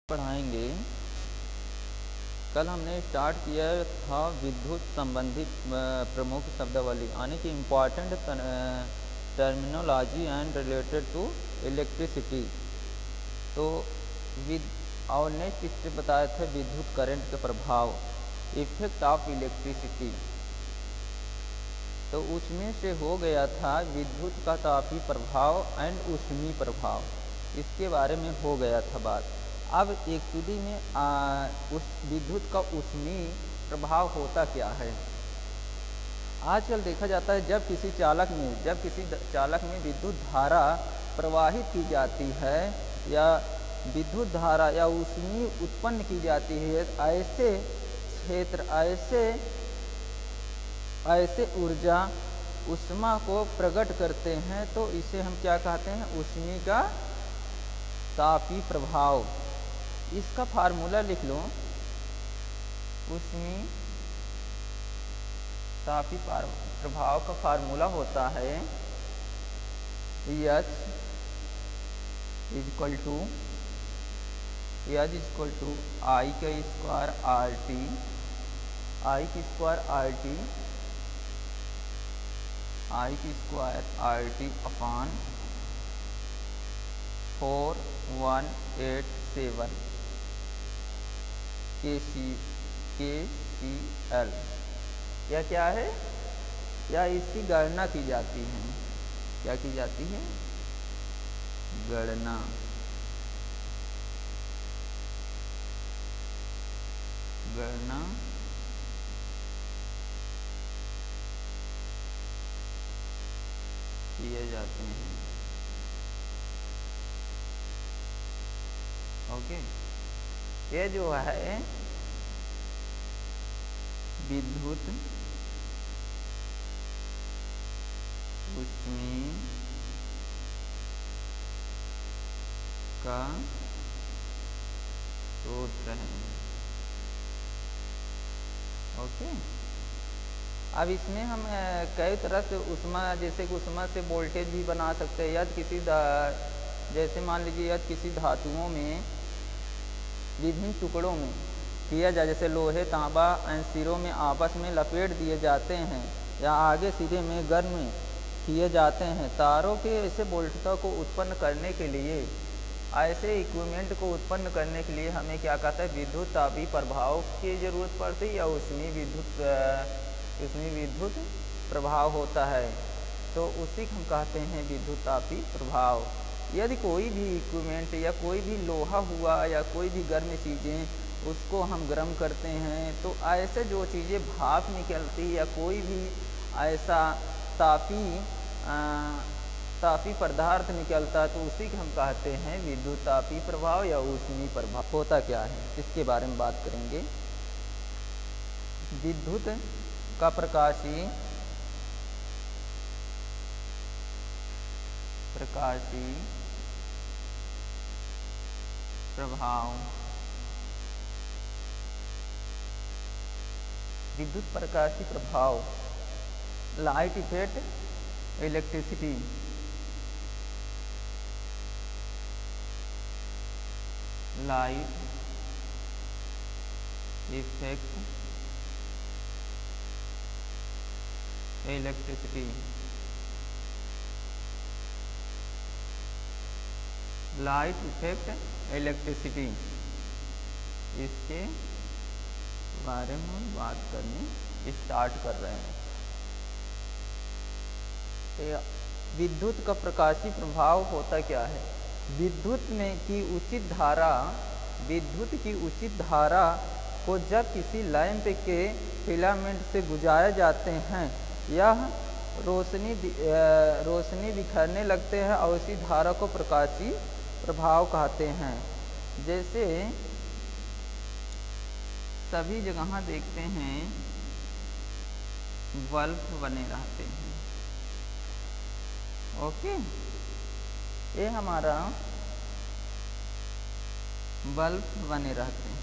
पढ़ाएंगे। कल हमने स्टार्ट किया था विद्युत संबंधित प्रमुख शब्दावली यानी कि important terminology and related to electricity. तो और नेक्स्ट स्टेप बताया था विद्युत करंट के प्रभाव, इफेक्ट ऑफ इलेक्ट्रिसिटी। तो उसमें से हो गया था विद्युत का तापीय प्रभाव एंड ऊष्मीय प्रभाव, इसके बारे में हो गया था बात। अब एक्चुअली में उस विद्युत का ऊष्मीय प्रभाव होता क्या है। आजकल देखा जाता है जब किसी चालक में विद्युत धारा प्रवाहित की जाती है या विद्युत धारा या ऊष्मीय उत्पन्न की जाती है, ऐसे क्षेत्र ऐसे ऊर्जा ऊष्मा को प्रकट करते हैं, तो इसे हम क्या कहते हैं, ऊष्मीय का तापीय प्रभाव। इसका फार्मूला लिख लो, ऊष्मीय तापीय प्रभाव का फार्मूला होता है H इक्वल टू I का स्क्वायर RT अपॉन 4187 KCL। यह क्या है, या इसकी गणना की जाती है। क्या की जाती है, गणना। किए जाते हैं। ओके, ये जो है विद्युत ऊष्मीय का सूत्र है। ओके, अब इसमें हम कई तरह से ऊष्मा, जैसे कि ऊष्मा से वोल्टेज भी बना सकते हैं। यदि जैसे मान लीजिए यदि किसी धातुओं में विभिन्न टुकड़ों में किया जाए, जैसे लोहे, तांबा एंड सिरों में आपस में लपेट दिए जाते हैं या आगे सीधे में गर्म किए जाते हैं। तारों के ऐसे वोल्टता को उत्पन्न करने के लिए, ऐसे इक्विपमेंट को उत्पन्न करने के लिए हमें क्या कहता है, विद्युत तापीय प्रभाव की जरूरत पड़ती है या ऊष्मीय विद्युत प्रभाव होता है। तो उसी को हम कहते हैं विद्युत तापीय प्रभाव। यदि कोई भी इक्विपमेंट या कोई भी लोहा हुआ या कोई भी गर्म चीज़ें, उसको हम गर्म करते हैं, तो ऐसे जो चीज़ें भाप निकलती है या कोई भी ऐसा तापीय पदार्थ निकलता है, तो उसी को हम कहते हैं विद्युत तापीय प्रभाव या ऊष्मीय प्रभाव। होता क्या है, इसके बारे में बात करेंगे। विद्युत का प्रकाशीय प्रभाव, विद्युत प्रकाशीय प्रभाव, light effect electricity. Light effect electricity. Light effect electricity, इसके बारे में हम बात करने स्टार्ट कर रहे हैं। विद्युत का प्रकाशीय प्रभाव होता क्या है। विद्युत की उचित धारा को जब किसी लैंप के फिलामेंट से गुजारे जाते हैं, यह रोशनी बिखरने लगते हैं और इसी धारा को प्रकाशीय प्रभाव कहते हैं। जैसे सभी जगह देखते हैं बल्ब बने रहते हैं। ओके, ये हमारा बल्ब बने रहते हैं।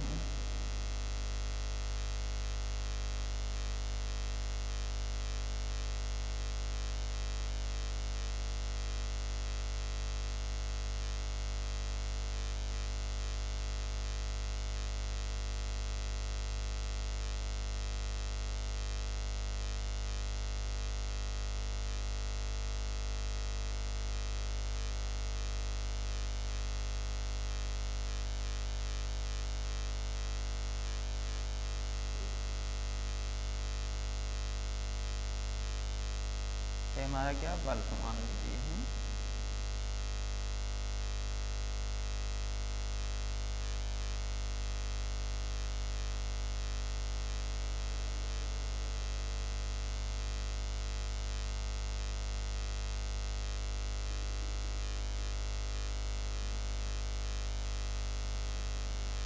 हमारा क्या बल्ब मान लीजिए है।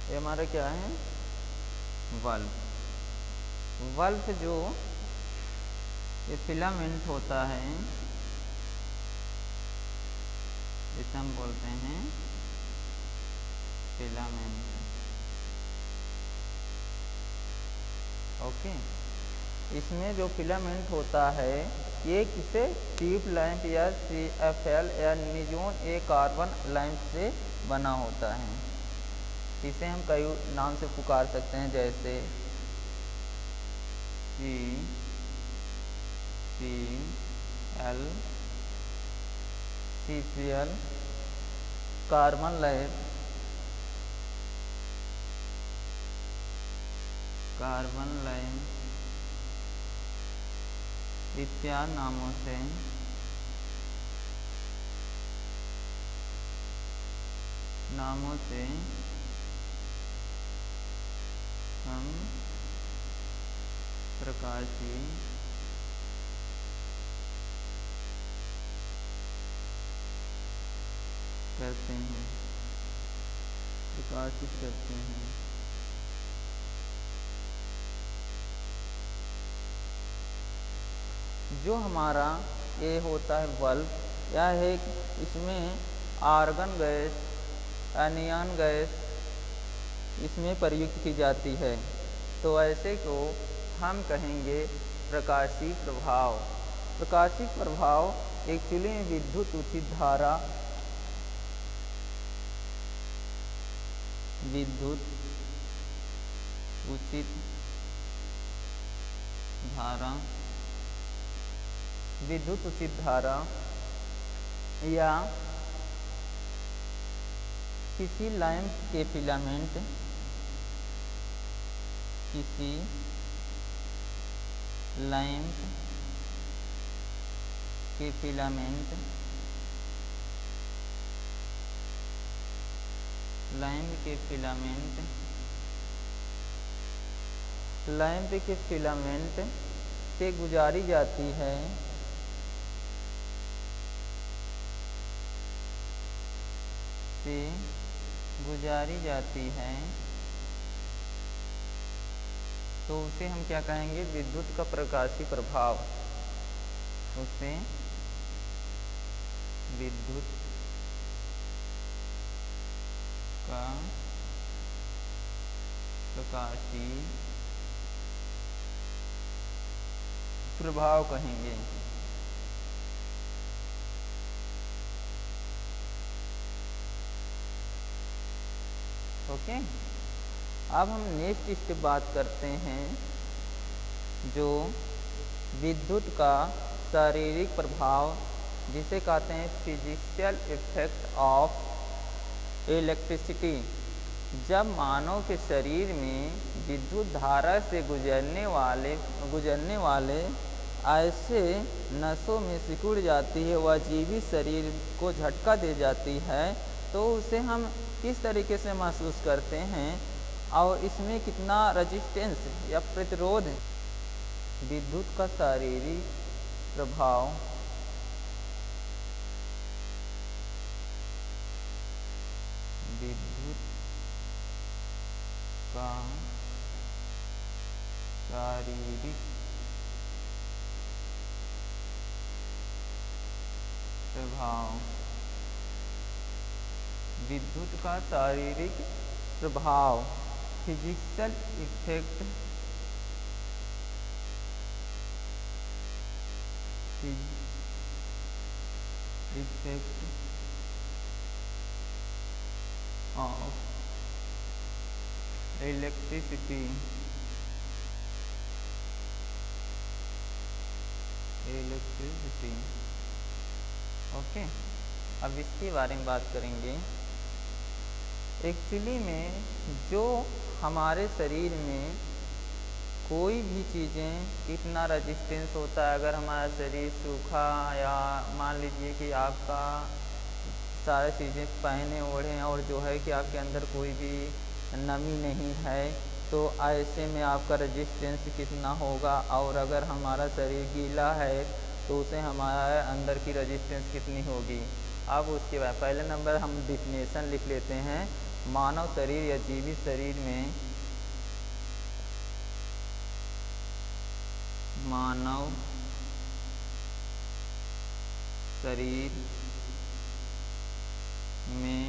ये हमारा क्या है, बल्ब। बल्ब जो ये फिलामेंट होता है, इसे हम बोलते हैं फिलामेंट। ओके, इसमें जो फिलामेंट होता है ये किसे ट्यूब लैंप या CFL या नियोन ए कार्बन लैंप से बना होता है। इसे हम कई नाम से पुकार सकते हैं, जैसे CCL कार्बन लैंप, इत्यादि नामों से हम प्रकाशित करते हैं। जो हमारा ये होता है बल्ब, यह है इसमें आर्गन गैस, नियॉन गैस इसमें प्रयुक्त की जाती है। तो ऐसे को हम कहेंगे प्रकाशीय प्रभाव। प्रकाशीय प्रभाव एक्चुअली में विद्युत उचित धारा, विद्युत उचित धारा या किसी लैंप के फिलामेंट, लैंप के फिलामेंट से गुजारी जाती है, तो उसे हम क्या कहेंगे, विद्युत का प्रकाशीय प्रभाव। उसे विद्युत का प्रकाशीय प्रभाव कहेंगे। ओके, अब हम नेक्स्ट स्टेप बात करते हैं जो विद्युत का शारीरिक प्रभाव, जिसे कहते हैं फिजिकल इफेक्ट ऑफ इलेक्ट्रिसिटी। जब मानव के शरीर में विद्युत धारा से गुजरने वाले ऐसे नसों में सिकुड़ जाती है, वह जीवित शरीर को झटका दे जाती है, तो उसे हम किस तरीके से महसूस करते हैं और इसमें कितना रेजिस्टेंस या प्रतिरोध। विद्युत का शारीरिक प्रभाव विद्युत का शारीरिक प्रभाव, physical effect of electricity, okay. अब इसके बारे में बात करेंगे। एक्चुअली में जो हमारे शरीर में कोई भी चीज़ें कितना रेजिस्टेंस होता है। अगर हमारा शरीर सूखा या मान लीजिए कि आपका सारी चीज़ें पहने ओढ़े हैं और जो है कि आपके अंदर कोई भी नमी नहीं है, तो ऐसे में आपका रेजिस्टेंस कितना होगा। और अगर हमारा शरीर गीला है तो उसे हमारे अंदर की रेजिस्टेंस कितनी होगी। अब उसके बाद पहले नंबर हम डिफिनेशन लिख लेते हैं। मानव शरीर या जीवित शरीर में मानव शरीर में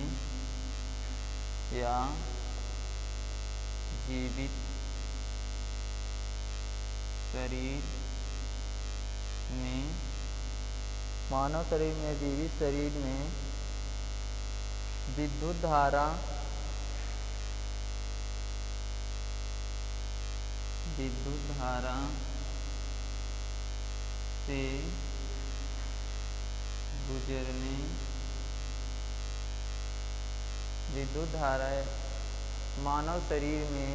या जीवित शरीर में मानव शरीर में जीवित शरीर में विद्युत धारा से गुजरने विद्युत धारा मानव शरीर में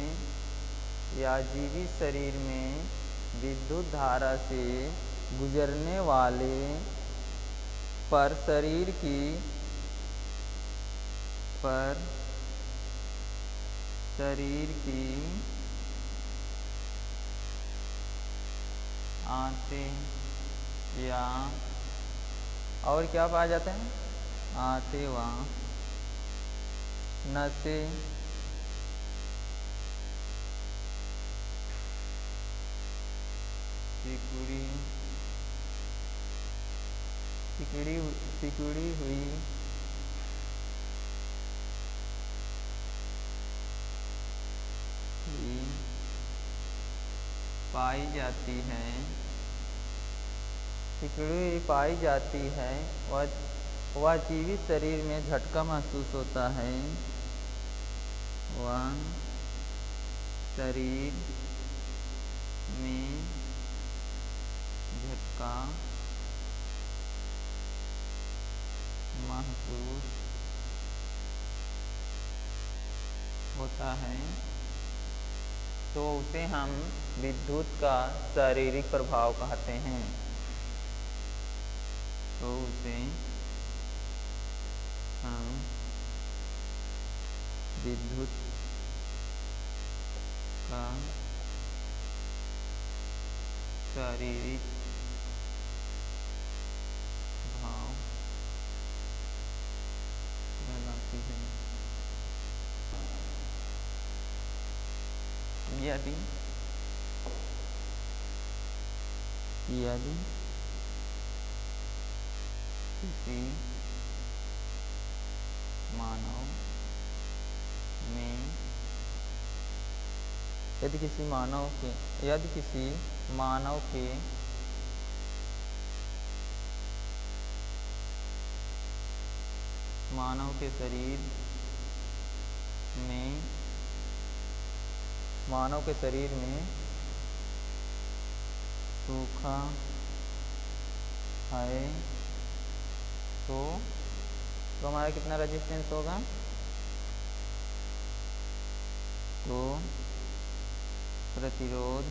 या जीवित शरीर में विद्युत धारा से गुजरने वाले पर शरीर की आंतें या और क्या पाए जाते हैं, आंतें व नसें सिकुड़ी हुई पाई जाती है, सिकुड़ी पाई जाती है। वह जीवित शरीर में झटका महसूस होता है। वह शरीर में झटका महसूस होता है तो उसे हम विद्युत का शारीरिक प्रभाव कहते हैं। तो उसे हम विद्युत का शारीरिक भाव कहलाती है। यदि किसी मानव में यदि किसी मानव के शरीर में सूखा है तो हमारा कितना रेजिस्टेंस होगा, तो प्रतिरोध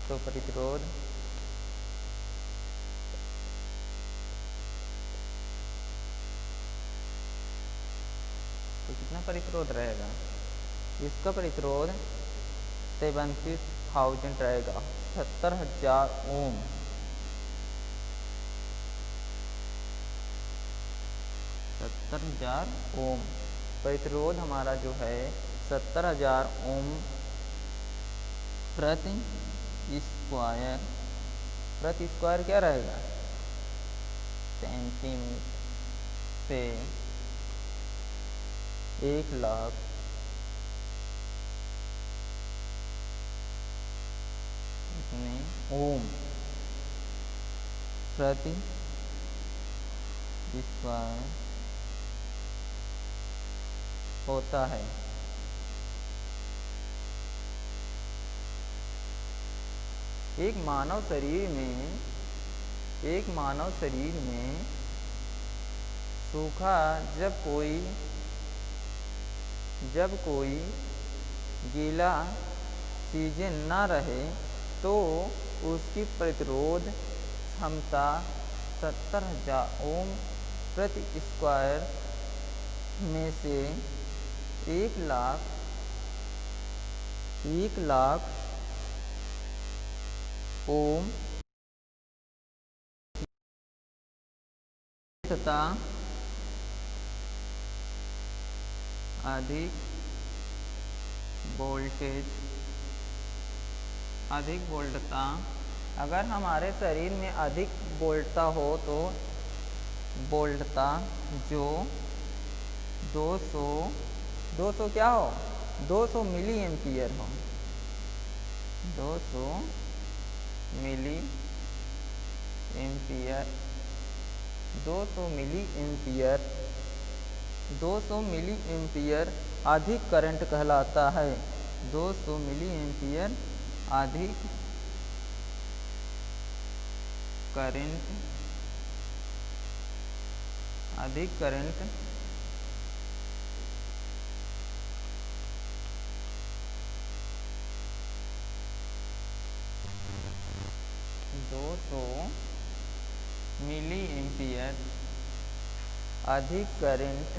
तो कितना प्रतिरोध रहेगा, इसका प्रतिरोध 70,000 रहेगा, 70,000 ओम। 70,000 ओम प्रतिरोध हमारा जो है 70,000 ओम प्रति स्क्वायर क्या रहेगा, सेंटीमीटर पे 1,00,000 ओम प्रति स्क्वायर होता है। एक मानव शरीर में एक मानव शरीर में सूखा जब कोई गीला चीज़ें न रहे तो उसकी प्रतिरोध क्षमता 70,000 ओम प्रति स्क्वायर में से 1 लाख ओम तथा अधिक वोल्टता अगर हमारे शरीर में अधिक वोल्टता हो तो वोल्टता जो 200 क्या हो 200 मिली एम्पियर हो 200 मिली एम्पियर 200 मिली एम्पियर अधिक करंट कहलाता है 200 मिली एम्पियर अधिक करंट 200 मिली एम्पियर अधिक करंट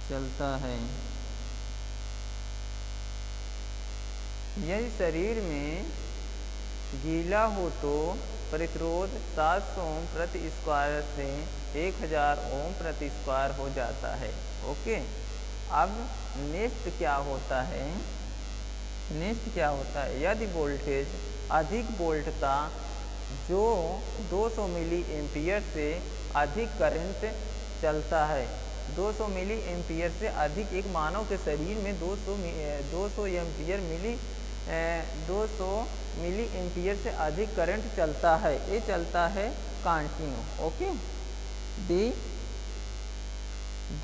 चलता है। यदि शरीर में गीला हो तो प्रतिरोध 700 ओम प्रति स्क्वायर से 1000 ओम प्रति स्क्वायर हो जाता है। ओके, अब नेक्स्ट क्या होता है यदि वोल्टेज अधिक वोल्टता जो 200 मिली एम्पियर से अधिक करंट चलता है 200 मिली एम्पियर से अधिक एक मानव के शरीर में 200 मिली एम्पियर से अधिक करंट चलता है, ये चलता है कंटिन्यू। ओके, डी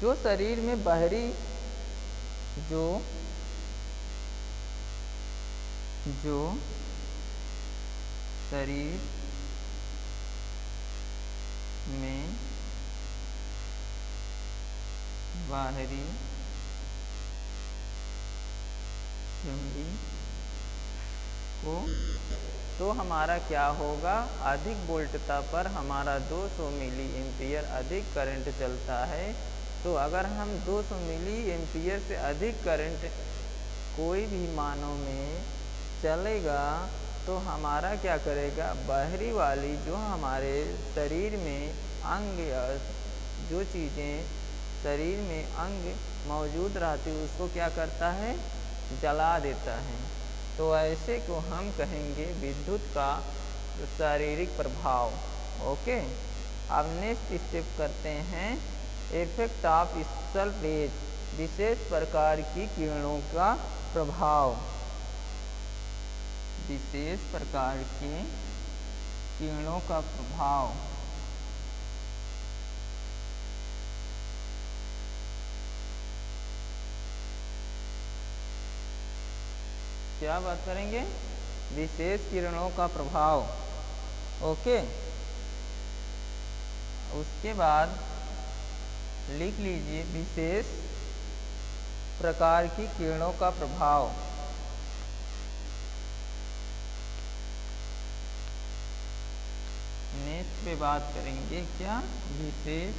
जो शरीर में बाहरी जो शरीर में बाहरी चमड़ी को तो हमारा क्या होगा अधिक वोल्टता पर हमारा 200 मिली एम्पियर अधिक करंट चलता है। तो अगर हम 200 मिली एम्पियर से अधिक करंट कोई भी मानव में चलेगा तो हमारा क्या करेगा बाहरी वाली जो हमारे शरीर में अंग या जो चीज़ें शरीर में अंग मौजूद रहती है उसको क्या करता है जला देता है। तो ऐसे को हम कहेंगे विद्युत का शारीरिक प्रभाव। ओके, अब नेक्स्ट स्टेप करते हैं इफेक्ट ऑफ एक्सल रेज विशेष प्रकार की किरणों का प्रभाव। विशेष प्रकार के किरणों का प्रभाव क्या बात करेंगे विशेष किरणों का प्रभाव। ओके, उसके बाद लिख लीजिए विशेष प्रकार की किरणों का प्रभाव। नेक्स्ट पे बात करेंगे क्या विशेष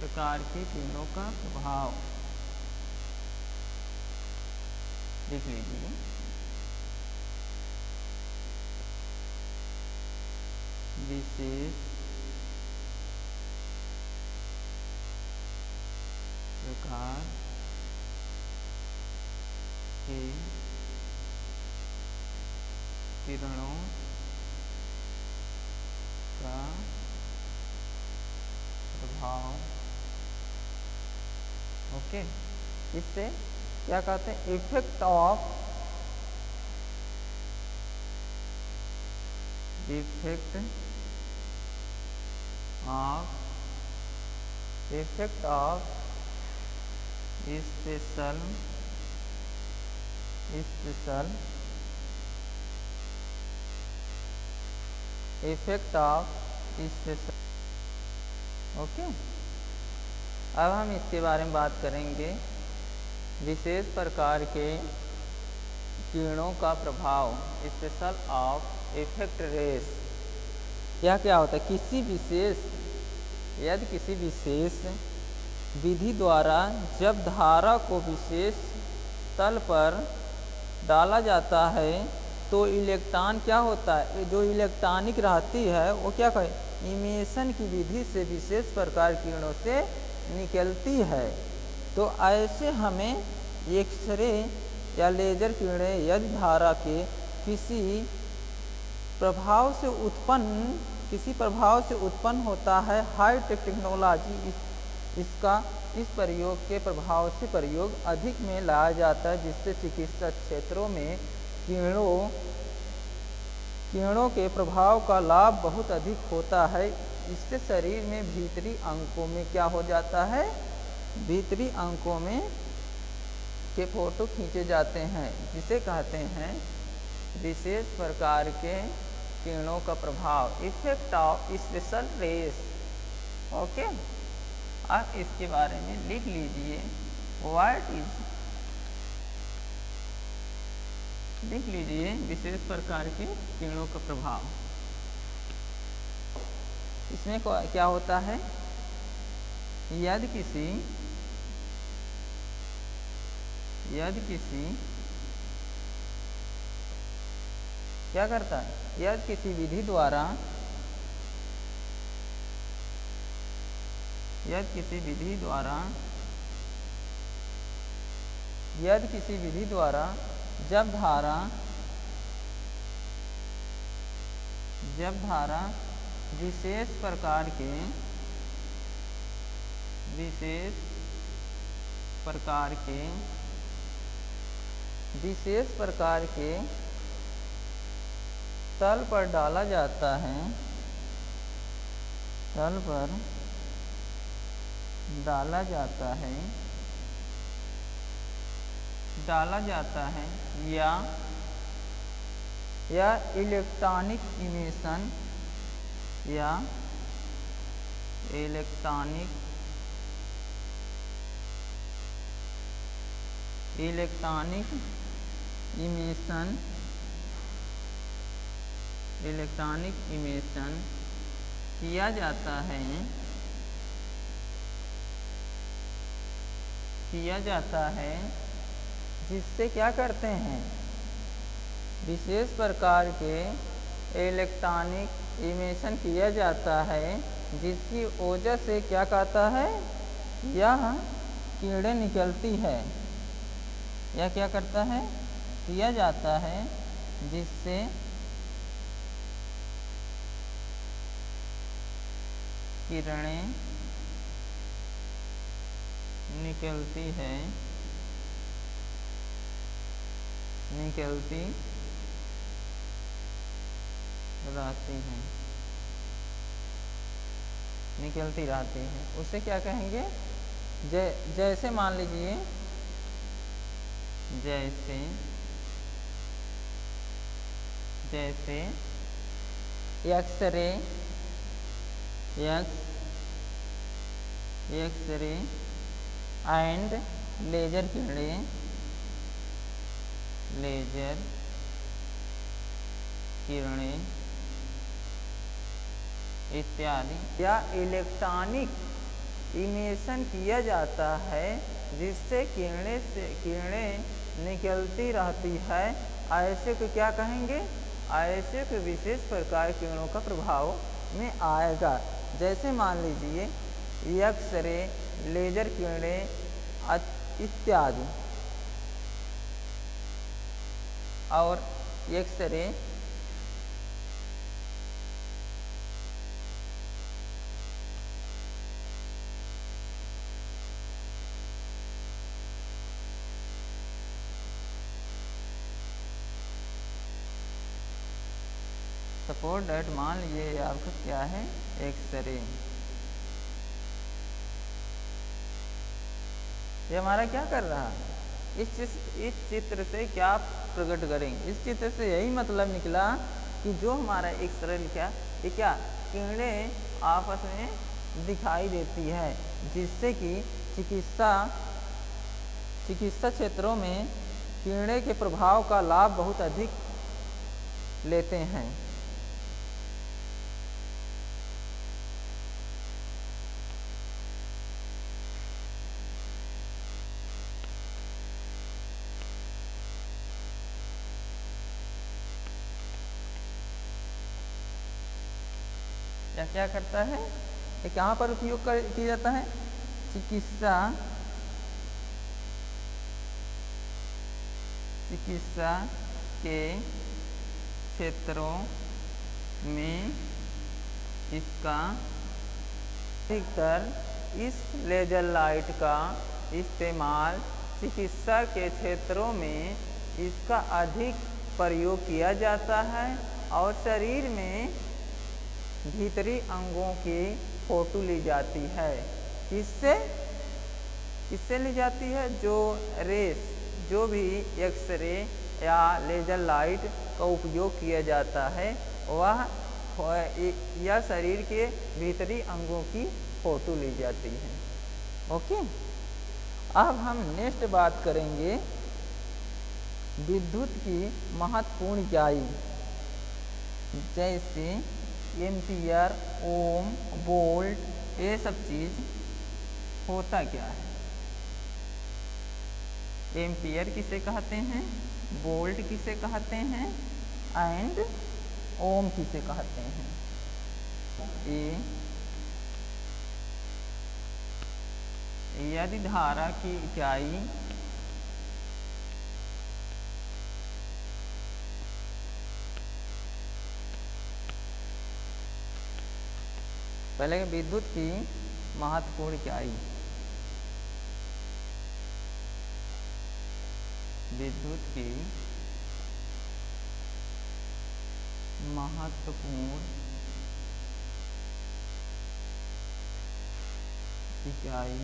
प्रकार की किरणों का प्रभाव। लिख लीजिए विशेष प्रकार के किरणों का प्रभाव। ओके, इससे क्या कहते हैं effect of effect of special. Okay, अब हम इसके बारे में बात करेंगे विशेष प्रकार के किरणों का प्रभाव, स्पेशल ऑफ इफेक्ट रेस। यह क्या होता है? यदि किसी विशेष विधि द्वारा जब धारा को विशेष तल पर डाला जाता है तो इलेक्ट्रॉन क्या होता है, जो इलेक्ट्रॉनिक रहती है वो क्या कहे, इमेशन की विधि से विशेष प्रकार किरणों से निकलती है। तो ऐसे हमें एक्सरे या लेजर किरणें यदि धारा के किसी प्रभाव से उत्पन्न होता है, हाई टेक्नोलॉजी इस प्रयोग के प्रभाव से प्रयोग अधिक में लाया जाता है, जिससे चिकित्सा क्षेत्रों में किरणों के प्रभाव का लाभ बहुत अधिक होता है। इससे शरीर में भीतरी अंगों में क्या हो जाता है, भीतरी अंगों में के फोटो खींचे जाते हैं, जिसे कहते हैं विशेष प्रकार के किरणों का प्रभाव, effect of special rays. Okay, आप इसके बारे में लिख लीजिए, लिख लीजिए विशेष प्रकार के किरणों का प्रभाव। इसमें क्या होता है, यदि किसी क्या करता है, यदि किसी विधि द्वारा जब धारा विशेष प्रकार के तल पर डाला जाता है, या इलेक्ट्रॉनिक इमेशन किया जाता है, जिससे क्या करते हैं, विशेष प्रकार के इलेक्ट्रॉनिक इमेशन किया जाता है, जिसकी वजह से क्या कहता है, यह किरणें निकलती है, यह क्या करता है, किया जाता है, जिससे किरणें निकलती रहती हैं। उसे क्या कहेंगे, जैसे मान लीजिए, जैसे एक्सरे एंड लेजर किरणें इत्यादि, या इलेक्ट्रॉनिक इमेशन किया जाता है, जिससे किरणें निकलती रहती है, ऐसे को क्या कहेंगे, ऐसे को विशेष प्रकार किरणों का प्रभाव में आएगा। जैसे मान लीजिए एक्सरे, लेजर किरणें इत्यादि, और एक्सरे सपोज डेट, मान लीजिए आपका क्या है, एक्सरे, ये हमारा क्या कर रहा है, इस चित्र से क्या प्रकट करेंगे, इस चित्र से यही मतलब निकला कि जो हमारा एक्सरे लिखा ये क्या किरणें आपस में दिखाई देती है, जिससे कि चिकित्सा क्षेत्रों में किरणें के प्रभाव का लाभ बहुत अधिक लेते हैं। क्या क्या करता है, ये कहाँ पर उपयोग किया जाता है? चिकित्सा के क्षेत्रों में इसका अधिकतर इस लेजर लाइट का इस्तेमाल चिकित्सा के क्षेत्रों में इसका अधिक प्रयोग किया जाता है और शरीर में भीतरी अंगों की फोटो ली जाती है। किससे ली जाती है? जो रेस, जो भी एक्सरे या लेजर लाइट का उपयोग किया जाता है वह या शरीर के भीतरी अंगों की फोटो ली जाती है। ओके, अब हम नेक्स्ट बात करेंगे विद्युत की महत्वपूर्ण इकाई, जैसे एम्पियर, ओम, वोल्ट, ये सब चीज होता क्या है? एम्पियर किसे कहते हैं, वोल्ट किसे कहते हैं एंड ओम किसे कहते हैं? यदि धारा की इकाई पहले विद्युत की महत्वपूर्ण इकाई, विद्युत की महत्वपूर्ण इकाई,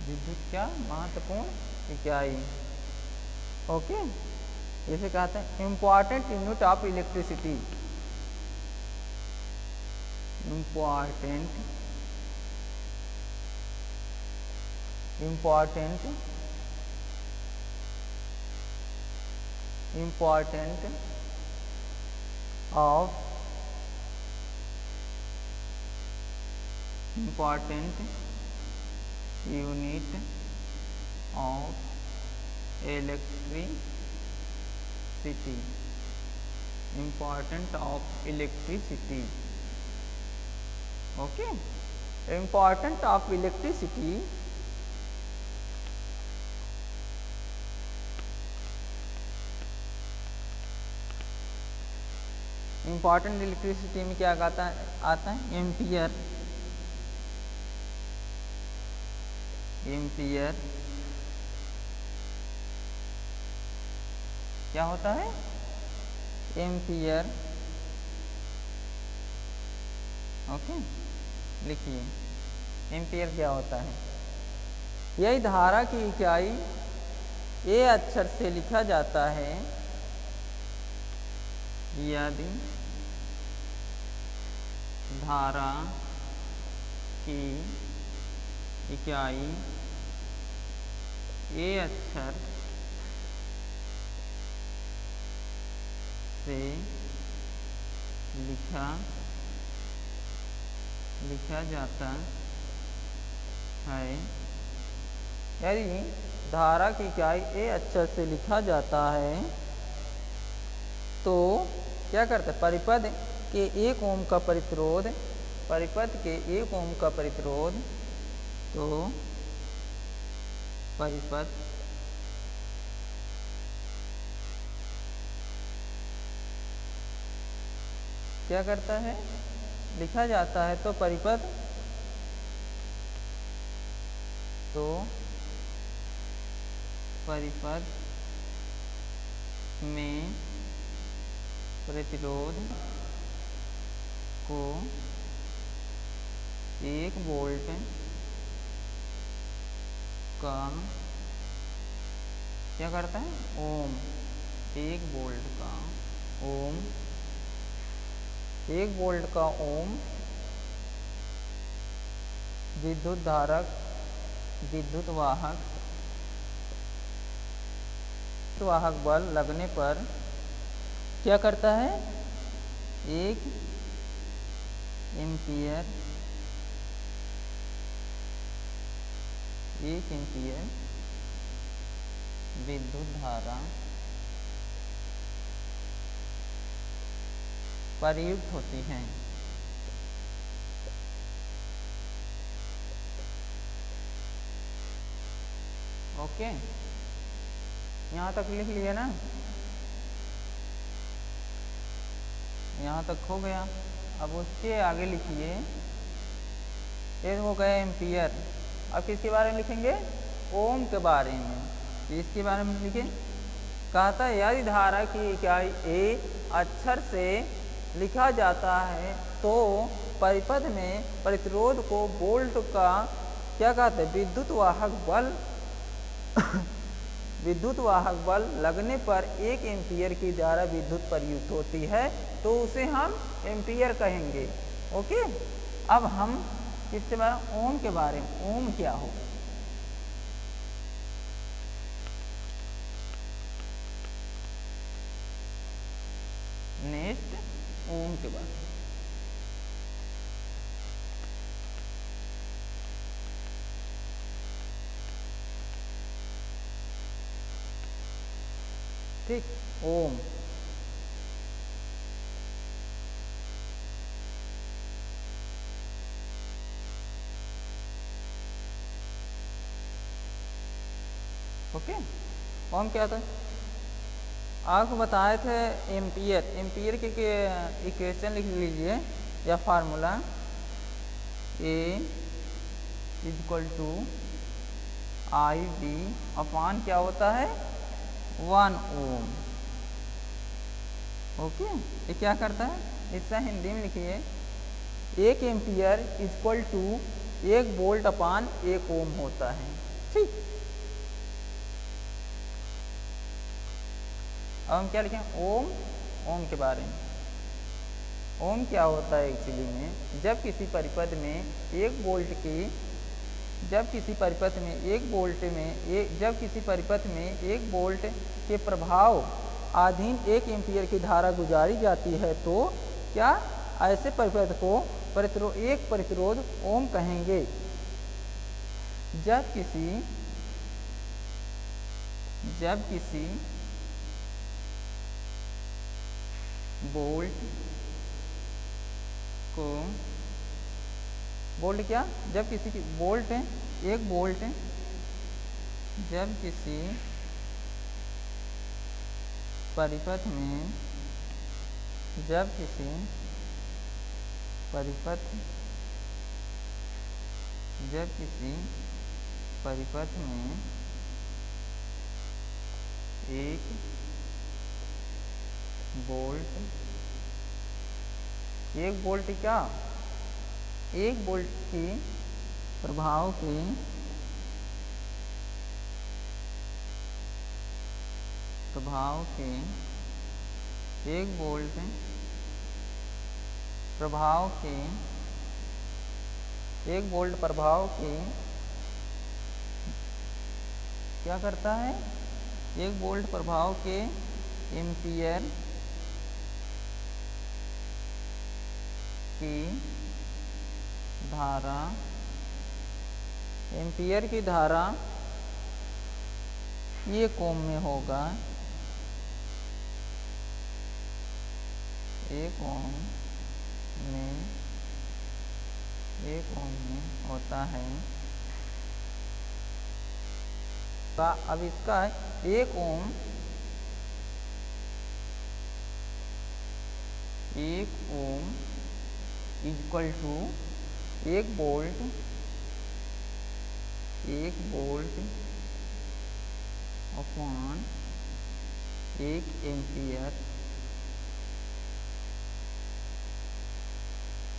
विद्युत क्या महत्वपूर्ण इकाई? ओके, इसे कहते हैं important unit of electricity. important unit of electricity, important of electricity। okay, important of electricity important electricity में क्या आता है एम्पियर। क्या होता है? एम्पियर। ओके, लिखिए एम्पियर क्या होता है? यही धारा की इकाई ए अक्षर से लिखा जाता है यदि धारा की इकाई ए अक्षर से लिखा जाता है। यदि धारा की इकाई ए अक्षर से लिखा जाता है तो क्या करते हैं? परिपथ के 1 ओम का प्रतिरोध, तो परिपथ क्या करता है? लिखा जाता है तो परिपथ में प्रतिरोध को 1 वोल्ट का क्या करता है? ओम 1 वोल्ट का ओम, 1 वोल्ट का ओम विद्युत धारक, विद्युत वाहक बल लगने पर क्या करता है? 1 एम्पियर, 1 एम्पियर विद्युत धारा प्रयुक्त होती है। ओके, यहाँ तक लिख लिए ना? यहाँ तक हो गया। अब उसके आगे लिखिए, ये हो गया एम्पियर। अब किसके बारे में लिखेंगे? ओम के बारे में। इसके बारे में लिखिए। कहता है यदि धारा की इकाई ए अक्षर से लिखा जाता है तो परिपथ में प्रतिरोध को वोल्ट का क्या कहते हैं? विद्युत वाहक बल विद्युत वाहक बल लगने पर 1 एम्पियर की धारा विद्युत प्रयुक्त होती है, तो उसे हम एम्पियर कहेंगे। ओके, अब हम किसके बारे में? ओम के बारे में। ओम क्या हो? नेक्स्ट ओम के बारे में। ठीक, ओम। ओके, ओम क्या था? आपको बताए थे एम्पियर। एम्पियर के इक्वेशन लिख लीजिए या formula. A equal to i b अपान क्या होता है? 1 ओम। ओके, ये क्या करता है? इसका हिंदी में लिखिए, 1 एम्पियर इक्वल टू 1 वोल्ट अपान 1 ओम होता है। ठीक, अब हम क्या लिखें? ओम। ओम के बारे में। ओम क्या होता है एक्चुअली में? जब किसी परिपथ में 1 वोल्ट की जब किसी परिपथ में 1 वोल्ट में जब किसी परिपथ में 1 वोल्ट के प्रभाव अधीन 1 एम्पियर की धारा गुजारी जाती है तो क्या ऐसे परिपथ को एक प्रतिरोध ओम कहेंगे। जब किसी वोल्ट को वोल्ट क्या? जब किसी की वोल्ट है 1 वोल्ट, जब किसी परिपथ में जब किसी परिपथ में 1 वोल्ट 1 वोल्ट क्या? 1 वोल्ट की प्रभाव के 1 वोल्ट प्रभाव के 1 वोल्ट प्रभाव के क्या करता है? 1 वोल्ट प्रभाव के एम्पियर की धारा ये ओम में होगा। 1 ओम में होता है। अब इसका 1 ohm equal to 1 volt upon 1 ampere